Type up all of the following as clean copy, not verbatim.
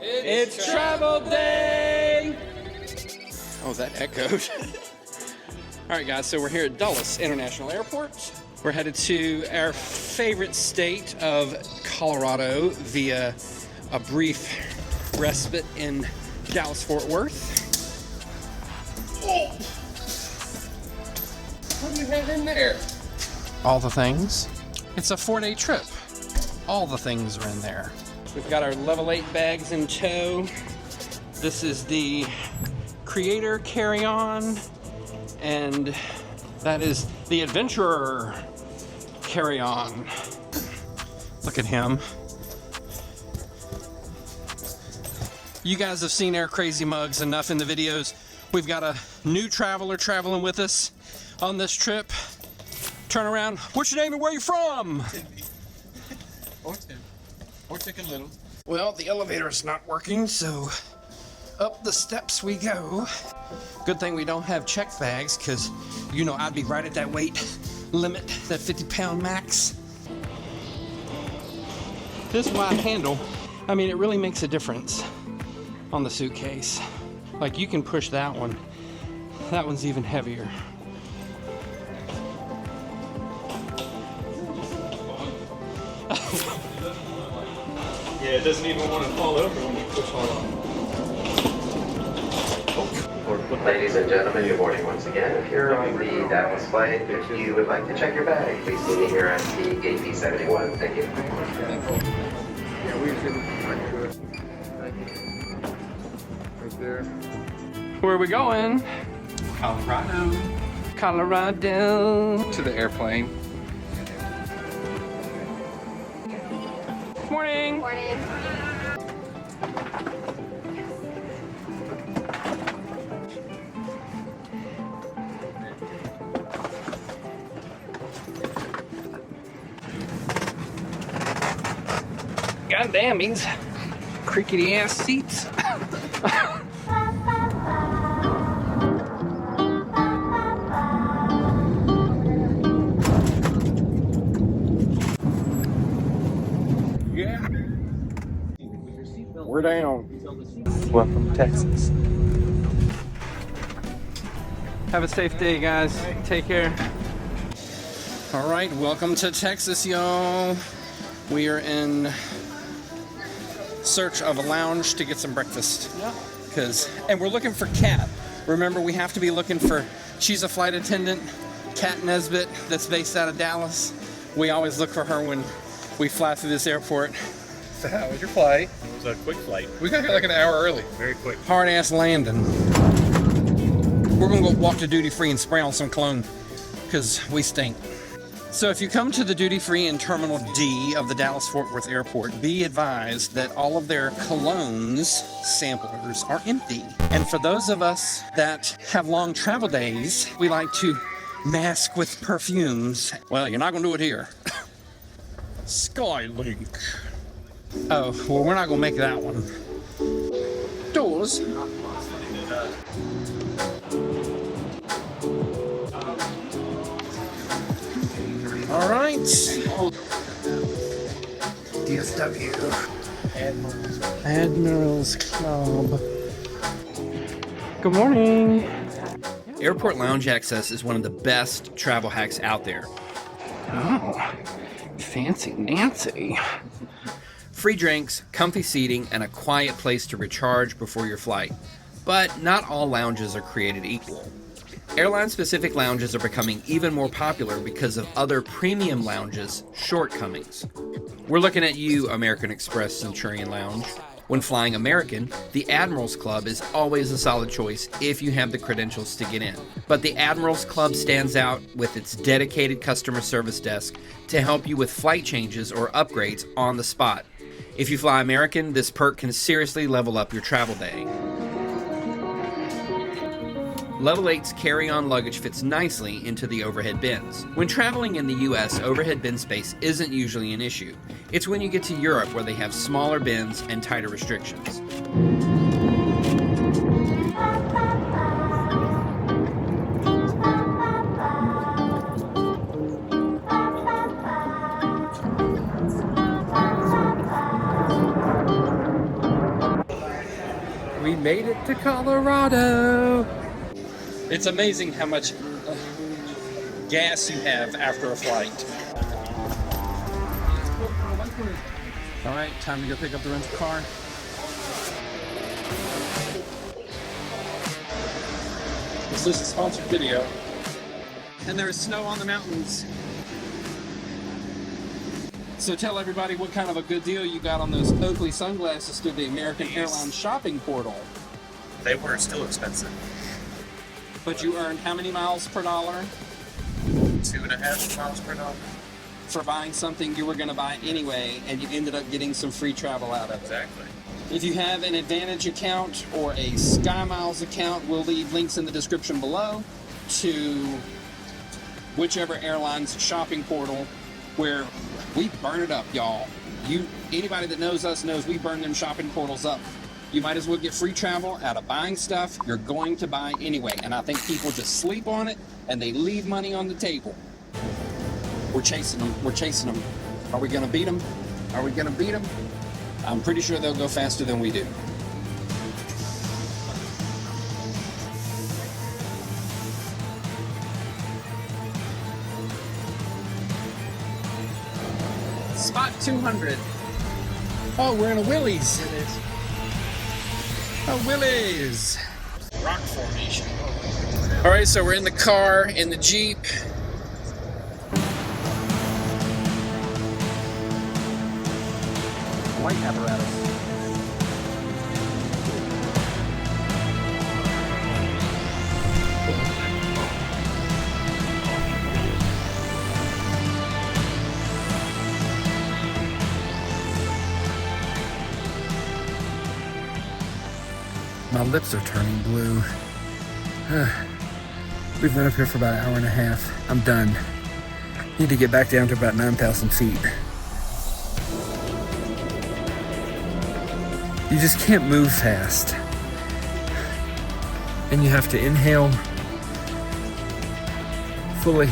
It's travel day! Oh, that echoed. All right, guys, so we're here at Dulles International Airport. We're headed to our favorite state of Colorado via a brief respite in Dallas-Fort Worth. Oh. What do you have in there? All the things. It's a 4-day trip. All the things are in there. We've got our level 8 bags in tow. This is the Creator carry-on, and that is the Adventurer carry-on. Look at him. You guys have seen Air Crazy Mugs enough in the videos. We've got a new traveler traveling with us on this trip. Turn around. What's your name and where you from? Or Tim. Or Chicken Little. Well, the elevator's not working, so up the steps we go. Good thing we don't have check bags, because you know I'd be right at that weight limit, that 50-pound max. This wide handle, I mean, it really makes a difference on the suitcase. Like, you can push that one. That one's even heavier. Yeah, it doesn't even want to fall over when you push hard. Ladies and gentlemen, good morning once again. If you're on the Dallas flight, if you would like to check your bag, please see me here at the gate B71. Thank you. Yeah, we should do it. Right there. Where are we going? Colorado. Colorado. To the airplane. Morning. Morning. God damn, these creaky ass seats. We're down. Welcome to Texas. Have a safe day, guys. Take care. All right, welcome to Texas, y'all. We are in search of a lounge to get some breakfast. Yeah. And we're looking for Kat. Remember, we have to be looking for, she's a flight attendant, Kat Nesbitt, that's based out of Dallas. We always look for her when we fly through this airport. So how was your flight? It was a quick flight. We got here like an hour early. Very quick. Hard ass landing. We're gonna go walk to duty free and spray on some cologne, because we stink. So if you come to the duty free in Terminal D of the Dallas-Fort Worth Airport, be advised that all of their colognes samplers are empty. And for those of us that have long travel days, we like to mask with perfumes. Well, you're not gonna do it here. Skylink. Oh, well, we're not gonna make that one. Doors. All right. DSW. Admirals Club. Good morning. Airport lounge access is one of the best travel hacks out there. Oh, fancy Nancy. Free drinks, comfy seating, and a quiet place to recharge before your flight. But not all lounges are created equal. Airline-specific lounges are becoming even more popular because of other premium lounges' shortcomings. We're looking at you, American Express Centurion Lounge. When flying American, the Admirals Club is always a solid choice if you have the credentials to get in. But the Admirals Club stands out with its dedicated customer service desk to help you with flight changes or upgrades on the spot. If you fly American, this perk can seriously level up your travel day. Level 8's carry-on luggage fits nicely into the overhead bins. When traveling in the US, overhead bin space isn't usually an issue. It's when you get to Europe where they have smaller bins and tighter restrictions. We made it to Colorado. It's amazing how much gas you have after a flight. All right, time to go pick up the rental car. This is a sponsored video. And there's snow on the mountains. So tell everybody what kind of a good deal you got on those Oakley sunglasses through the American Airlines shopping portal. They were still expensive. But you earned how many miles per dollar 2.5 miles per dollar. for buying something you were going to buy anyway, and you ended up getting some free travel out of it. Exactly. If you have an AAdvantage account or a SkyMiles account, we'll leave links in the description below to whichever airline's shopping portal where we burn it up, y'all. Anybody that knows us knows we burn them shopping portals up. You might as well get free travel out of buying stuff you're going to buy anyway. And I think people just sleep on it and they leave money on the table. We're chasing them. We're chasing them. Are we going to beat them? Are we going to beat them? I'm pretty sure they'll go faster than we do. Spot 200. Oh, we're in a Willie's. It is. A Willie's. Rock formation. All right, so we're in the car, in the Jeep. Light apparatus. My lips are turning blue. We've been up here for about an hour and a half. I'm done. Need to get back down to about 9,000 feet. You just can't move fast. And you have to inhale fully.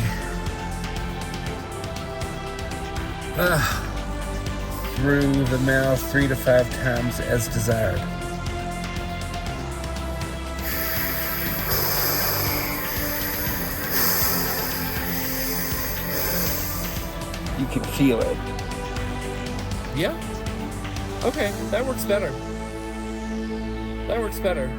Through the mouth 3 to 5 times as desired. You can feel it. Yeah? Okay, that works better. That works better.